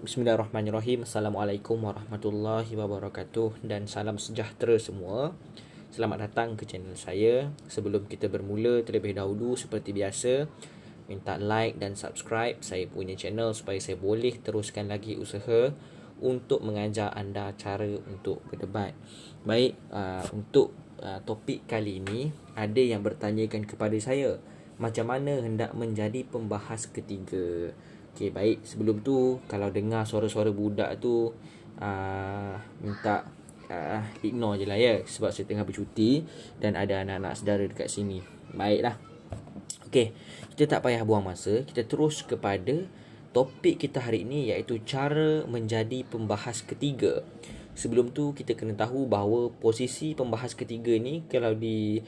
Bismillahirrahmanirrahim. Assalamualaikum warahmatullahi wabarakatuh dan salam sejahtera semua. Selamat datang ke channel saya. Sebelum kita bermula, terlebih dahulu seperti biasa, minta like dan subscribe saya punya channel supaya saya boleh teruskan lagi usaha untuk mengajar anda cara untuk berdebat. Baik, untuk topik kali ini ada yang bertanyakan kepada saya, macam mana hendak menjadi pembahas ketiga. Okey, baik. Sebelum tu, kalau dengar suara-suara budak tu, minta ignore je lah ya. Sebab saya tengah bercuti dan ada anak-anak saudara dekat sini. Baiklah. Okey, kita tak payah buang masa. Kita terus kepada topik kita hari ini, iaitu cara menjadi pembahas ketiga. Sebelum tu, kita kena tahu bahawa posisi pembahas ketiga ni, kalau di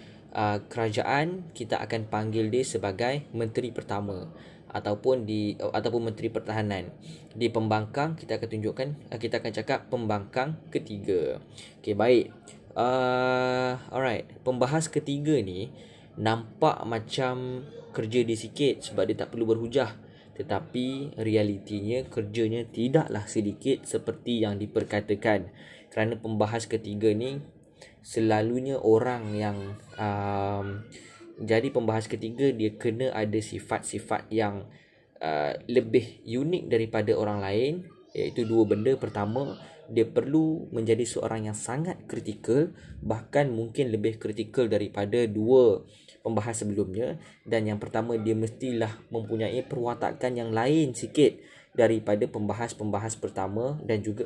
kerajaan, kita akan panggil dia sebagai Menteri Pertama ataupun Menteri Pertahanan. Di pembangkang kita akan cakap pembangkang ketiga. Okey, baik. Alright, pembahas ketiga ni nampak macam kerja dia sikit sebab dia tak perlu berhujah, tetapi realitinya kerjanya tidaklah sedikit seperti yang diperkatakan. Kerana pembahas ketiga ni selalunya orang yang jadi pembahas ketiga, dia kena ada sifat-sifat yang lebih unik daripada orang lain, iaitu dua benda. Pertama, dia perlu menjadi seorang yang sangat kritikal, bahkan mungkin lebih kritikal daripada dua pembahas sebelumnya. Dan yang pertama, dia mestilah mempunyai perwatakan yang lain sikit daripada pembahas pertama dan juga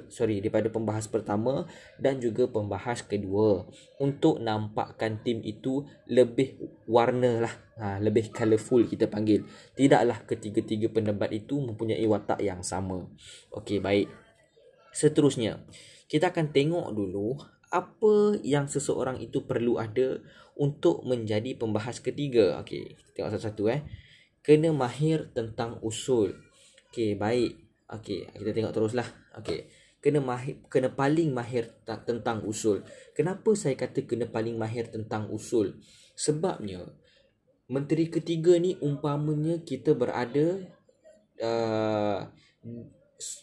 pembahas kedua, untuk nampakkan tim itu lebih warna lah, lebih colourful kita panggil. Tidaklah ketiga-tiga pendebat itu mempunyai watak yang sama. Okey, baik. Seterusnya, kita akan tengok dulu apa yang seseorang itu perlu ada untuk menjadi pembahas ketiga. Okey, kita tengok satu-satu. Kena mahir tentang usul. Okey, baik. Okey, kita tengok teruslah. Okey, kena paling mahir tentang usul. Kenapa saya kata kena paling mahir tentang usul? Sebabnya menteri ketiga ni umpamanya kita berada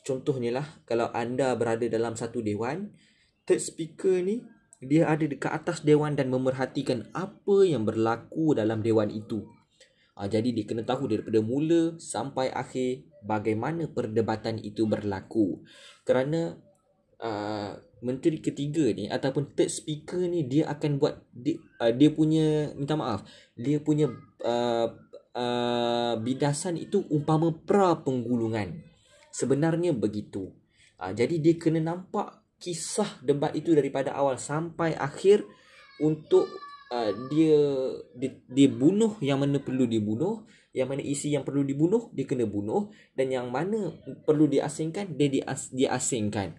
contohnya lah, kalau anda berada dalam satu dewan, third speaker ni dia ada dekat atas dewan dan memerhatikan apa yang berlaku dalam dewan itu. Jadi dia kena tahu daripada mula sampai akhir bagaimana perdebatan itu berlaku. Kerana menteri ketiga ni ataupun third speaker ni, dia akan buat dia punya bidasan itu umpama pra penggulungan. Sebenarnya begitu. Jadi dia kena nampak kisah debat itu daripada awal sampai akhir untuk dia bunuh yang mana perlu dibunuh, yang mana isi yang perlu dibunuh dia kena bunuh, dan yang mana perlu diasingkan dia asingkan.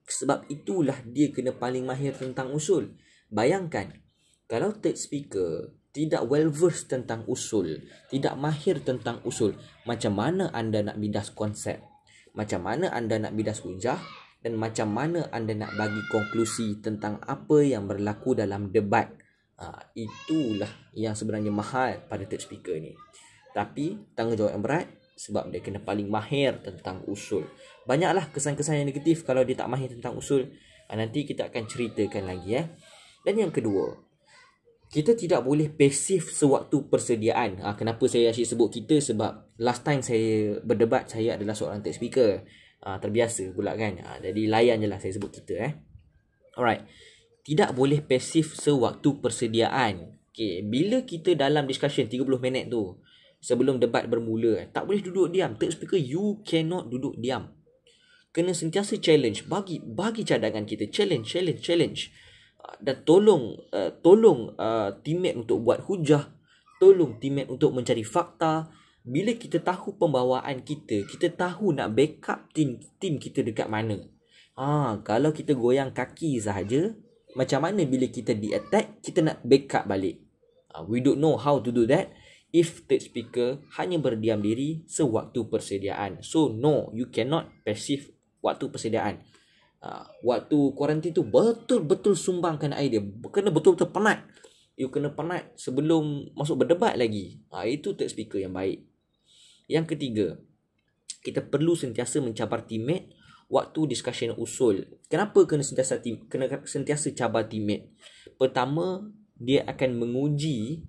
Sebab itulah dia kena paling mahir tentang usul. Bayangkan kalau third speaker tidak well versed tentang usul, tidak mahir tentang usul, macam mana anda nak bidas konsep, macam mana anda nak bidas hujah, dan macam mana anda nak bagi konklusi tentang apa yang berlaku dalam debat. Itulah yang sebenarnya mahal pada third speaker ni. Tapi tanggungjawab yang berat sebab dia kena paling mahir tentang usul. Banyaklah kesan-kesan yang negatif kalau dia tak mahir tentang usul. Nanti kita akan ceritakan lagi. Dan yang kedua, kita tidak boleh pasif sewaktu persediaan. Kenapa saya asyik sebut kita? Sebab last time saya berdebat, saya adalah seorang third speaker. Terbiasa pula kan. Jadi layan je lah saya sebut kita. Alright. Tidak boleh pasif sewaktu persediaan. Okay, bila kita dalam discussion 30 minit tu, sebelum debat bermula, tak boleh duduk diam. Third speaker, you cannot duduk diam. Kena sentiasa challenge. Bagi cadangan kita. Challenge. Dan tolong teammate untuk buat hujah. Tolong teammate untuk mencari fakta. Bila kita tahu pembawaan kita tahu nak backup tim kita dekat mana. Kalau kita goyang kaki sahaja, macam mana bila kita di-attack, kita nak backup balik. We don't know how to do that if third speaker hanya berdiam diri sewaktu persediaan. So no, you cannot passive waktu persediaan. Waktu kuarantin tu betul-betul sumbangkan idea. Kena betul-betul penat. You kena penat sebelum masuk berdebat lagi. Itu third speaker yang baik. Yang ketiga, kita perlu sentiasa mencabar teammate waktu discussion usul. Kenapa kena sentiasa cabar teammate? Pertama, dia akan menguji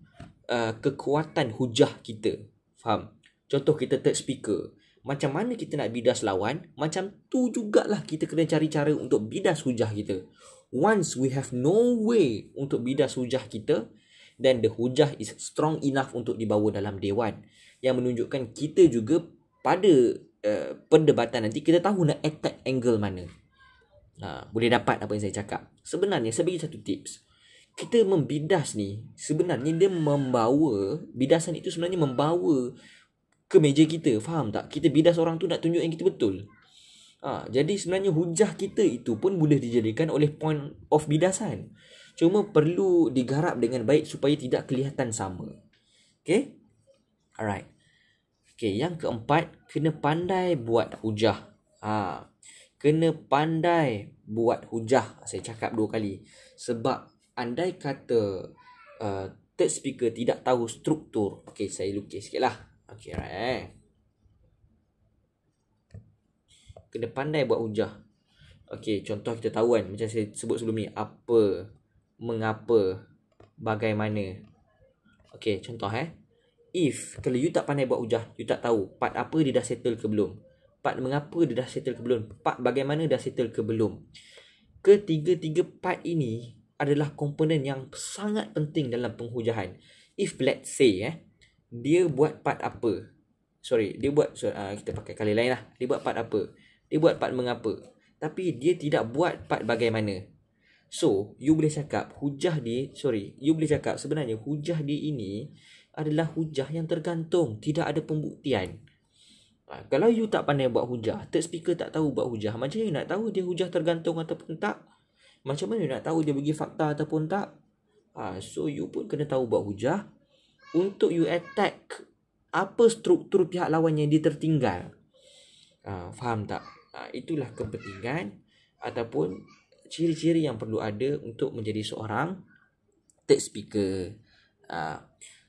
kekuatan hujah kita. Faham? Contoh kita third speaker. Macam mana kita nak bidas lawan, macam tu jugalah kita kena cari cara untuk bidas hujah kita. Once we have no way untuk bidas hujah kita, then the hujah is strong enough untuk dibawa dalam dewan. Yang menunjukkan kita juga pada perdebatan nanti kita tahu nak attack angle mana. Boleh dapat apa yang saya cakap. Sebenarnya saya bagi satu tips. Kita membidas ni sebenarnya dia membawa, bidasan itu sebenarnya membawa ke meja kita. Faham tak? Kita bidas orang tu nak tunjuk yang kita betul. Jadi sebenarnya hujah kita itu pun boleh dijadikan oleh point of bidasan. Cuma perlu digarap dengan baik supaya tidak kelihatan sama. Okay? Alright. Okay, yang keempat, kena pandai buat hujah. Kena pandai buat hujah. Saya cakap 2 kali. Sebab andai kata third speaker tidak tahu struktur. Okay, saya lukis sikit lah. Okay, right. Kena pandai buat hujah. Okay, contoh kita tahu kan. Macam saya sebut sebelum ni. Apa, mengapa, bagaimana. Okay, contoh If kalau you tak pandai buat hujah, you tak tahu part apa dia dah settle ke belum, part mengapa dia dah settle ke belum, part bagaimana dah settle ke belum. Ketiga-tiga part ini adalah komponen yang sangat penting dalam penghujahan. If let's say dia buat part apa, kita pakai kali lain lah. Dia buat part apa, dia buat part mengapa, tapi dia tidak buat part bagaimana. So you boleh cakap sebenarnya hujah dia ini adalah hujah yang tergantung, tidak ada pembuktian. Kalau you tak pandai buat hujah, third speaker tak tahu buat hujah, macam mana you nak tahu dia hujah tergantung ataupun tak? Macam mana you nak tahu dia bagi fakta ataupun tak? So you pun kena tahu buat hujah untuk you attack apa struktur pihak lawan yang dia tertinggal. Faham tak? Itulah kepentingan ataupun ciri-ciri yang perlu ada untuk menjadi seorang third speaker.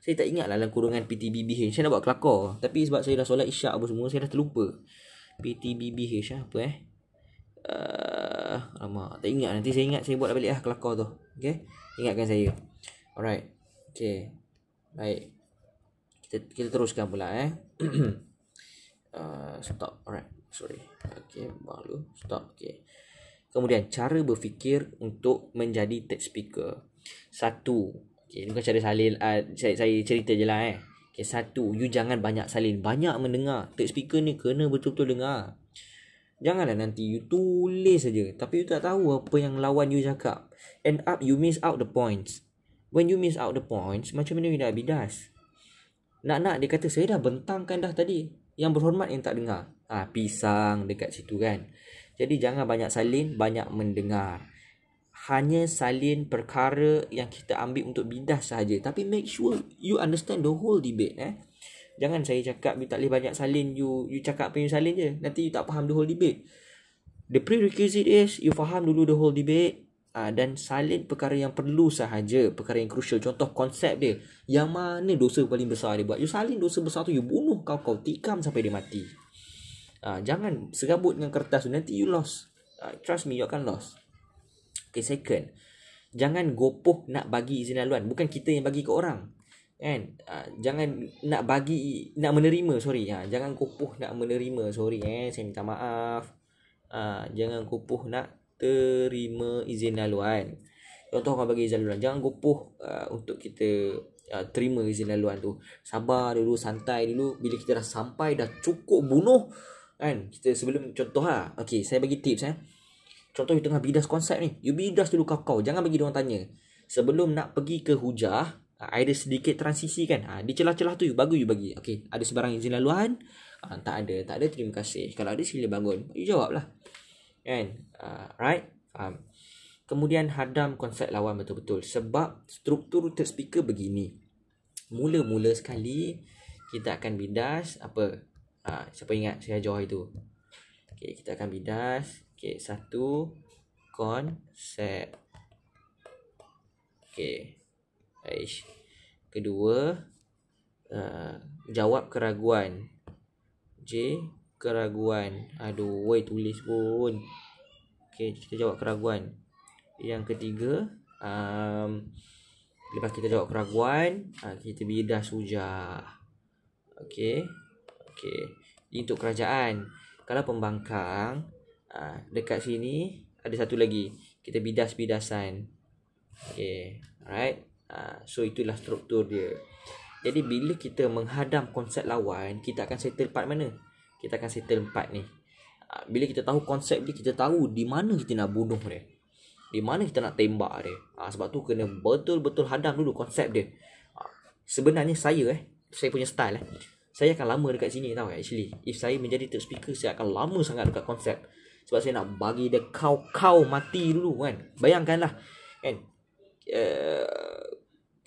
Saya tak ingat lah dalam kurungan PTBBH. Saya nak buat kelakar, tapi sebab saya dah solat isyak apa semua, saya dah terlupa. PTBBH apa Alamak, tak ingat. Nanti saya ingat, saya buat balik kelakar tu. Okay, ingatkan saya. Alright. Okay, baik. Kita teruskan pula Stop. Alright, sorry. Okay, baru stop. Okay. Kemudian cara berfikir untuk menjadi third speaker. 1. Okay, ini bukan cara salin. Saya cerita je lah Okay, 1. You jangan banyak salin, banyak mendengar. Third speaker ni kena betul-betul dengar. Janganlah nanti you tulis saja, tapi you tak tahu apa yang lawan you cakap. End up you miss out the points. When you miss out the points, macam mana you nak bidas? Nak dia kata saya dah bentangkan dah tadi. Yang berhormat yang tak dengar. Pisang dekat situ kan. Jadi jangan banyak salin, banyak mendengar. Hanya salin perkara yang kita ambil untuk bidas sahaja. Tapi make sure you understand the whole debate. Jangan saya cakap you tak boleh banyak salin, you cakap apa yang you salin je. Nanti you tak faham the whole debate. The prerequisite is you faham dulu the whole debate. Dan salin perkara yang perlu sahaja, perkara yang crucial. Contoh konsep dia, yang mana dosa paling besar dia buat. You salin dosa besar tu, you bunuh kau tikam sampai dia mati. Jangan serabut dengan kertas tu, nanti you lost. Trust me, you akan lost. Okay, second, jangan gopoh nak bagi izin laluan. Bukan kita yang bagi ke orang kan. Jangan nak menerima. Jangan gopoh nak menerima. Saya minta maaf. Jangan gopoh nak terima izin laluan. Contoh orang bagi izin laluan, jangan gopoh untuk kita terima izin laluan tu. Sabar dulu, santai dulu. Bila kita dah sampai, dah cukup bunuh kan, kita sebelum contoh okay, saya bagi tips Contoh you tengah bidas konsep ni, you bidas dulu kau. Jangan bagi diorang tanya. Sebelum nak pergi ke hujah, ada sedikit transisi kan. Di celah-celah tu you bagi. Okay, ada sebarang izin laluan? Tak ada, terima kasih. Kalau ada sila bangun, you jawab lah kan. Right? Kemudian hadam konsep lawan betul-betul. Sebab struktur third speaker begini. Mula-mula sekali kita akan bidas apa? Siapa ingat saya ajar itu? Okay, kita akan bidas. Okay, 1, konsep. Okay. Kedua, jawab keraguan. J, keraguan. Aduh, woi tulis pun. Okey, kita jawab keraguan. Yang ketiga, lepas kita jawab keraguan, kita bidas hujah. Okey. Ini untuk kerajaan. Kalau pembangkang, dekat sini ada satu lagi. Kita bidas-bidasan. Okey, alright. So itulah struktur dia. Jadi bila kita menghadam konsep lawan, kita akan settle part mana? Kita akan settle part ni. Bila kita tahu konsep dia, kita tahu di mana kita nak bunuh dia, di mana kita nak tembak dia. Sebab tu kena betul-betul hadam dulu konsep dia. Sebenarnya saya punya style saya akan lama dekat sini tau actually. If saya menjadi third speaker, saya akan lama sangat dekat konsep. Sebab saya nak bagi dia kau mati dulu kan. Bayangkanlah kan,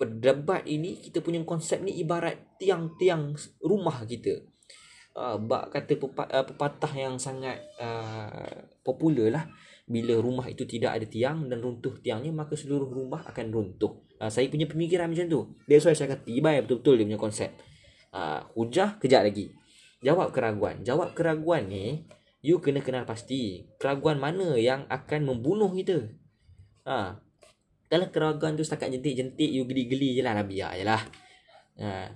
berdebat ini, kita punya konsep ni ibarat tiang-tiang rumah kita. Bak kata pepatah yang sangat popular lah. Bila rumah itu tidak ada tiang dan runtuh tiangnya, maka seluruh rumah akan runtuh. Saya punya pemikiran macam tu. That's why saya akan tibai betul-betul dia punya konsep. Hujah kejap lagi. Jawab keraguan. Jawab keraguan ni, you kena kenal pasti keraguan mana yang akan membunuh kita. Kalau keraguan tu setakat jentik-jentik, you geli-geli je lah, biar je lah.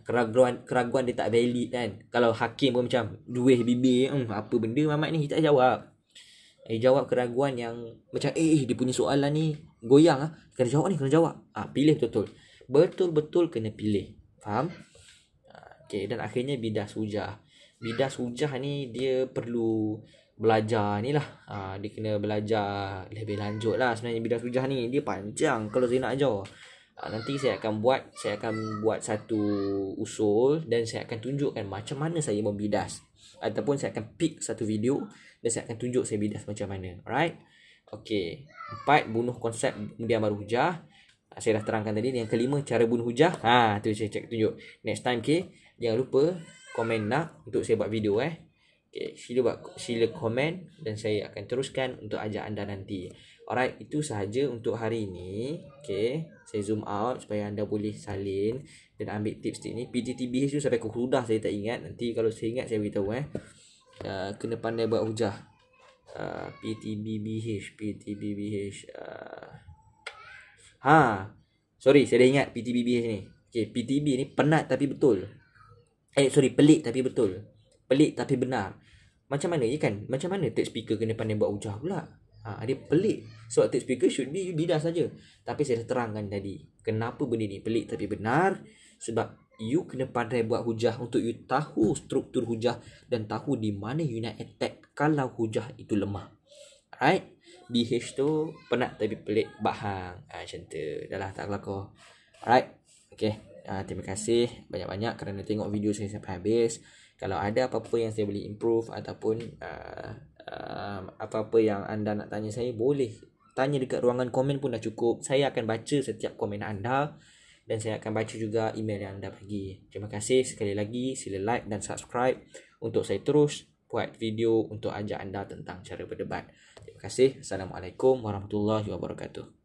Keraguan dia tak valid kan. Kalau hakim pun macam duih bibir, apa benda Mamat ni, kita jawab. Jawab keraguan yang macam dia punya soalan ni goyang kena jawab ni, kena jawab. Pilih betul-betul. Betul-betul kena pilih. Faham? Okey, dan akhirnya bidas hujah. Bidas hujah ni dia perlu belajar ni lah. Dia kena belajar lebih lanjut lah. Sebenarnya bidas hujah ni dia panjang kalau saya nak ajar. Nanti saya akan buat satu usul dan saya akan tunjukkan macam mana saya membidas, ataupun saya akan pick satu video dan saya akan tunjuk saya bidas macam mana. Alright. Okey, 4 bunuh konsep kemudian baru hujah. Saya dah terangkan tadi. Yang kelima, cara bunuh hujah. Tu saya tunjuk next time. Jangan lupa komen nak untuk saya buat video. Sila komen dan saya akan teruskan untuk ajak anda nanti. Alright, itu sahaja untuk hari ini. Saya zoom out supaya anda boleh salin dan ambil tips ni. PTTBH tu sampai ke sudah saya tak ingat. Nanti kalau saya ingat saya beritahu. Kena pandai buat hujah. PTBH. Sorry, saya dah ingat PTBBH ni. PTB ni penat tapi betul. Pelik tapi betul. Pelik tapi benar. Macam mana kan? Macam mana third speaker kena pandai buat hujah pula? Dia pelik. Sebab third speaker should be you bidas saja. Tapi saya dah terangkan tadi, kenapa benda ni pelik tapi benar. Sebab you kena pandai buat hujah untuk you tahu struktur hujah dan tahu di mana you nak attack kalau hujah itu lemah. Alright. BH tu penat tapi pelik bahang. Macam tu. Dah lah, tak kelakar. Alright. Terima kasih banyak-banyak kerana tengok video saya sampai habis. Kalau ada apa-apa yang saya boleh improve ataupun apa-apa yang anda nak tanya saya, boleh tanya dekat ruangan komen pun dah cukup. Saya akan baca setiap komen anda dan saya akan baca juga email yang anda bagi. Terima kasih sekali lagi. Sila like dan subscribe untuk saya terus buat video untuk ajak anda tentang cara berdebat. Terima kasih. Assalamualaikum warahmatullahi wabarakatuh.